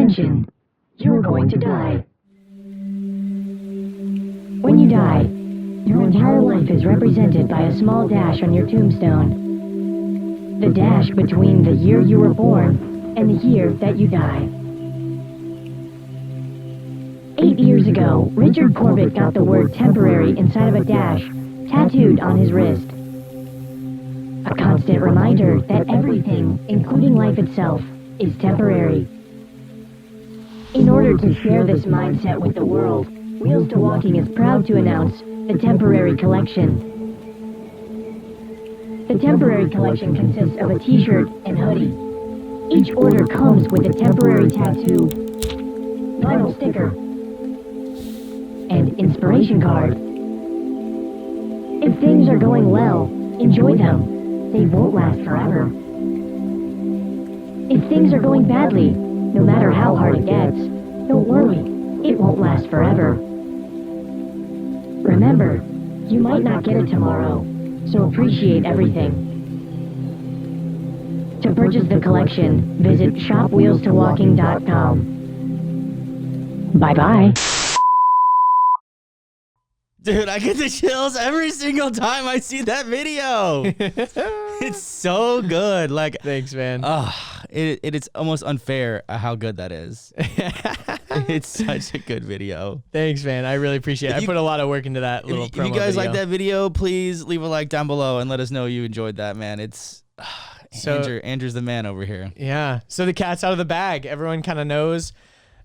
Attention, you're going to die. When you die, your entire life is represented by a small dash on your tombstone. The dash between the year you were born and the year that you die. 8 years ago, Richard Corbett got the word temporary inside of a dash tattooed on his wrist. A constant reminder that everything, including life itself, is temporary. In order to share this mindset with the world, Wheels to Walking is proud to announce the Temporary Collection. The Temporary Collection consists of a t-shirt and hoodie. Each order comes with a temporary tattoo, vinyl sticker, and inspiration card. If things are going well, enjoy them. They won't last forever. If things are going badly, no matter how hard it gets, don't worry, it won't last forever. Remember, you might not get it tomorrow, so appreciate everything. To purchase the collection, visit shopwheelstowalking.com. Bye-bye. Dude, I get the chills every single time I see that video. It's so good. Like, thanks, man. It is almost unfair how good that is. It's such a good video. Thanks, man. I really appreciate it. I put a lot of work into that little promo If you guys video. like that video, please leave a like down below and let us know you enjoyed that, man. It's Andrew's the man over here. Yeah. So the cat's out of the bag. Everyone kind of knows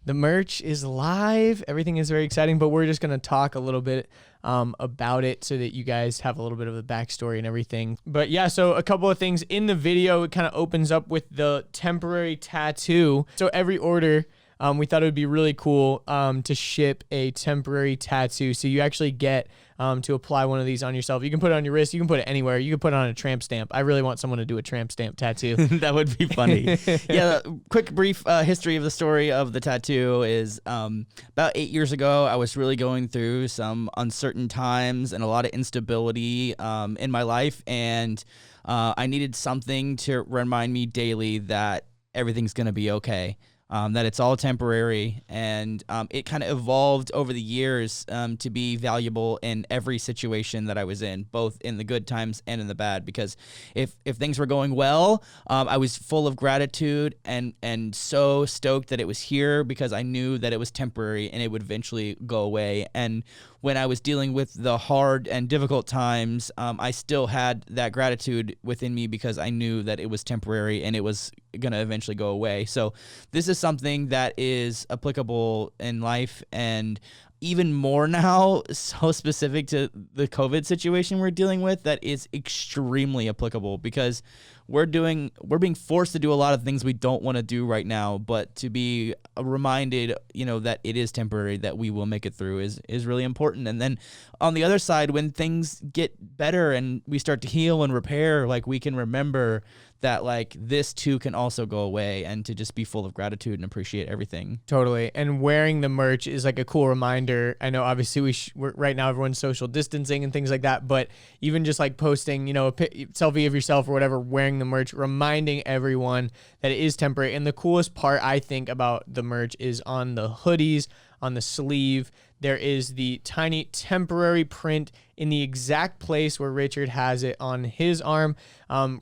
the merch is live. Everything is very exciting, but we're just going to talk a little bit about it so that you guys have a little bit of a backstory and everything. But yeah, so a couple of things in the video. It kind of opens up with the temporary tattoo. So every order, we thought it would be really cool to ship a temporary tattoo. So you actually get to apply one of these on yourself. You can put it on your wrist. You can put it anywhere. You can put it on a tramp stamp. I really want someone to do a tramp stamp tattoo. That would be funny. Yeah, quick brief history of the story of the tattoo is about 8 years ago, I was really going through some uncertain times and a lot of instability in my life. And I needed something to remind me daily that everything's going to be okay. That it's all temporary, and it kind of evolved over the years to be valuable in every situation that I was in, both in the good times and in the bad, because if things were going well, I was full of gratitude and so stoked that it was here because I knew that it was temporary and it would eventually go away. And when I was dealing with the hard and difficult times, I still had that gratitude within me because I knew that it was temporary and it was going to eventually go away. So this is something that is applicable in life, and even more now, so specific to the COVID situation we're dealing with, that is extremely applicable because we're being forced to do a lot of things we don't want to do right now, but to be reminded, that it is temporary, that we will make it through is really important. And then on the other side, when things get better and we start to heal and repair, like, we can remember that, like, this too can also go away, and to just be full of gratitude and appreciate everything. Totally. And wearing the merch is like a cool reminder. I know obviously we're right now everyone's social distancing and things like that, but even just like posting, a selfie of yourself or whatever, wearing the merch, reminding everyone that it is temporary. And the coolest part, I think, about the merch is on the hoodies, on the sleeve, there is the tiny temporary print in the exact place where Richard has it on his arm.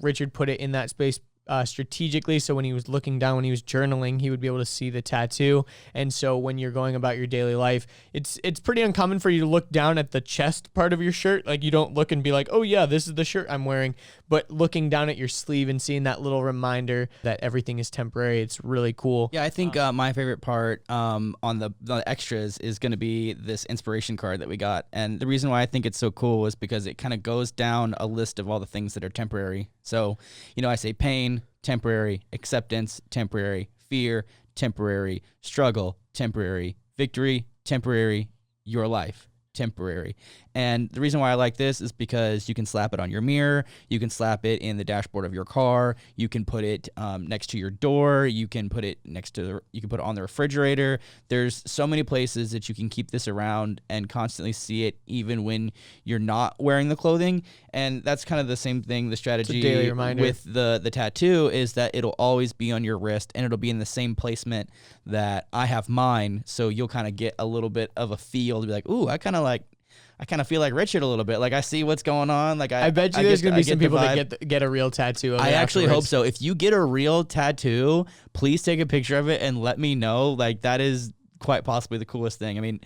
Richard put it in that space strategically, so when he was looking down, when he was journaling, he would be able to see the tattoo. And so when you're going about your daily life, it's pretty uncommon for you to look down at the chest part of your shirt. Like, you don't look and be like, oh yeah, this is the shirt I'm wearing. But looking down at your sleeve and seeing that little reminder that everything is temporary, it's really cool. Yeah, I think my favorite part on the extras is going to be this inspiration card that we got. And the reason why I think it's so cool is because it kind of goes down a list of all the things that are temporary. So, I say pain, temporary; acceptance, temporary; fear, temporary; struggle, temporary; victory, temporary; your life, temporary. And the reason why I like this is because you can slap it on your mirror, you can slap it in the dashboard of your car, you can put it next to your door, you can put it you can put it on the refrigerator. There's so many places that you can keep this around and constantly see it even when you're not wearing the clothing. And that's kind of the same thing, the strategy with the tattoo is that it'll always be on your wrist and it'll be in the same placement that I have mine. So you'll kind of get a little bit of a feel to be like, ooh, I kind of feel like Richard a little bit. Like I see what's going on. Like I bet you there's going to be some people that get a real tattoo of it. I actually hope so. If you get a real tattoo, please take a picture of it and let me know. Like that is quite possibly the coolest thing. I mean,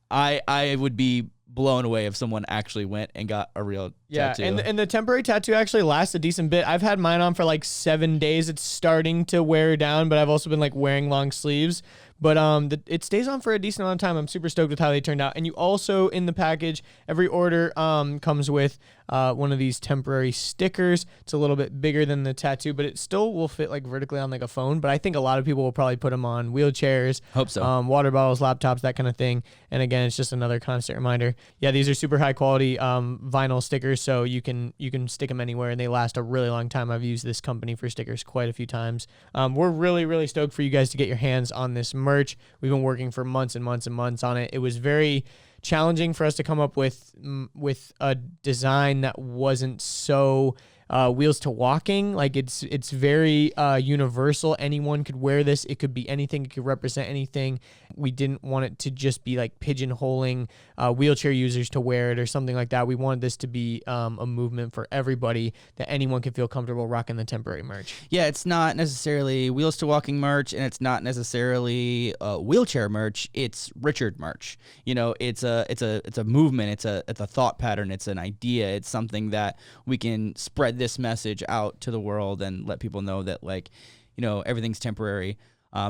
I would be blown away if someone actually went and got a real tattoo. And the temporary tattoo actually lasts a decent bit. I've had mine on for like 7 days. It's starting to wear down, but I've also been like wearing long sleeves. But it stays on for a decent amount of time. I'm super stoked with how they turned out. And you also, in the package, every order comes with one of these temporary stickers. It's a little bit bigger than the tattoo, but it still will fit like vertically on like a phone. But I think a lot of people will probably put them on wheelchairs. Hope so. Water bottles, laptops, that kind of thing. And again, it's just another constant reminder. Yeah, these are super high quality vinyl stickers, so you can stick them anywhere, and they last a really long time. I've used this company for stickers quite a few times. We're really, really stoked for you guys to get your hands on this merch. We've been working for months and months and months on it. It was very challenging for us to come up with a design that wasn't so wheels to walking. Like it's very universal. Anyone could wear this. It could be anything. It could represent anything. We didn't want it to just be like pigeonholing wheelchair users to wear it or something like that. We wanted this to be a movement for everybody, that anyone could feel comfortable rocking the temporary merch. Yeah, it's not necessarily wheels to walking merch, and it's not necessarily wheelchair merch. It's Richard merch. You know, it's a movement. It's a thought pattern. It's an idea. It's something that we can spread this message out to the world and let people know that, like, you know, everything's temporary.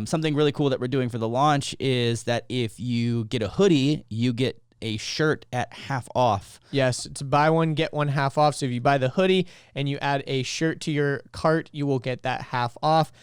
Something really cool that we're doing for the launch is that if you get a hoodie, you get a shirt at half off. Yes, it's buy one, get one half off. So if you buy the hoodie and you add a shirt to your cart, you will get that half off,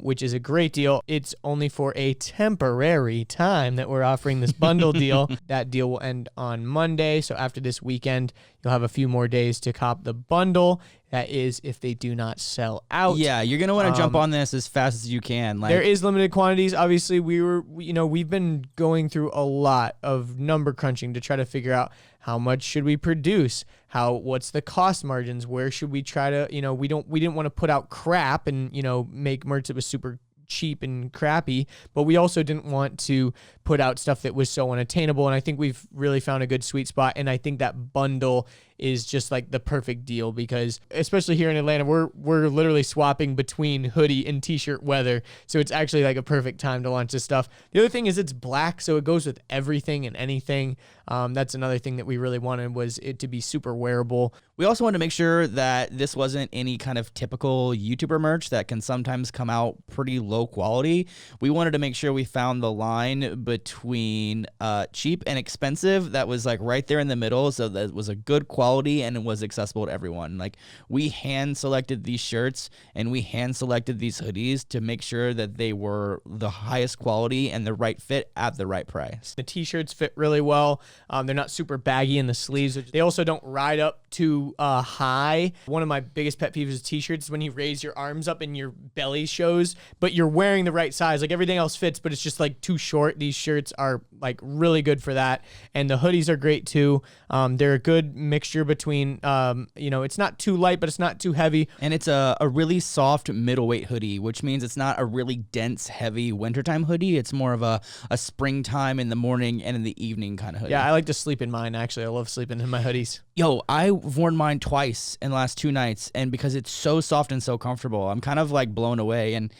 which is a great deal. It's only for a temporary time that we're offering this bundle deal. That deal will end on Monday. So after this weekend, you'll have a few more days to cop the bundle. That is if they do not sell out. Yeah, you're going to want to jump on this as fast as you can. There is limited quantities. Obviously, we've been going through a lot of number crunching to try to figure out how much should we produce, what's the cost margins, where should we try to, we didn't want to put out crap and, make merch that was super cheap and crappy, but we also didn't want to put out stuff that was so unattainable. And I think we've really found a good sweet spot. And I think that bundle is just like the perfect deal, because especially here in Atlanta, we're literally swapping between hoodie and t-shirt weather. So it's actually like a perfect time to launch this stuff. The other thing is it's black, so it goes with everything and anything. That's another thing that we really wanted, was it to be super wearable. We also wanted to make sure that this wasn't any kind of typical YouTuber merch that can sometimes come out pretty low quality. We wanted to make sure we found the line between cheap and expensive that was like right there in the middle, so that it was a good quality and it was accessible to everyone. Like, we hand selected these shirts and we hand selected these hoodies to make sure that they were the highest quality and the right fit at the right price. The t-shirts fit really well. They're not super baggy in the sleeves. They also don't ride up too high. One of my biggest pet peeves is t-shirts, when you raise your arms up and your belly shows, but you're wearing the right size. Like, everything else fits, but it's just like too short. These shirts are like really good for that. And the hoodies are great too. They're a good mixture between, it's not too light, but it's not too heavy. And it's a really soft middleweight hoodie, which means it's not a really dense, heavy wintertime hoodie. It's more of a springtime in the morning and in the evening kind of hoodie. Yeah, I like to sleep in mine, actually. I love sleeping in my hoodies. Yo, I've worn mine twice in the last 2 nights, and because it's so soft and so comfortable, I'm kind of like blown away, and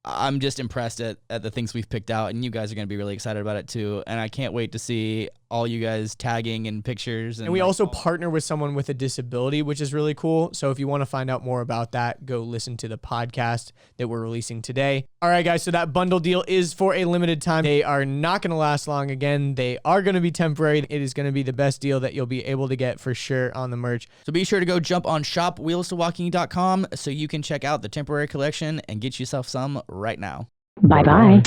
I'm just impressed at the things we've picked out, and you guys are going to be really excited about it too. And I can't wait to see all you guys tagging and pictures. And we also partner with someone with a disability, which is really cool. So if you want to find out more about that, go listen to the podcast that we're releasing today. All right, guys. So that bundle deal is for a limited time. They are not going to last long. Again, they are going to be temporary. It is going to be the best deal that you'll be able to get for sure on the merch. So be sure to go jump on shopwheelstowalking.com so you can check out the temporary collection and get yourself some right now. Bye-bye.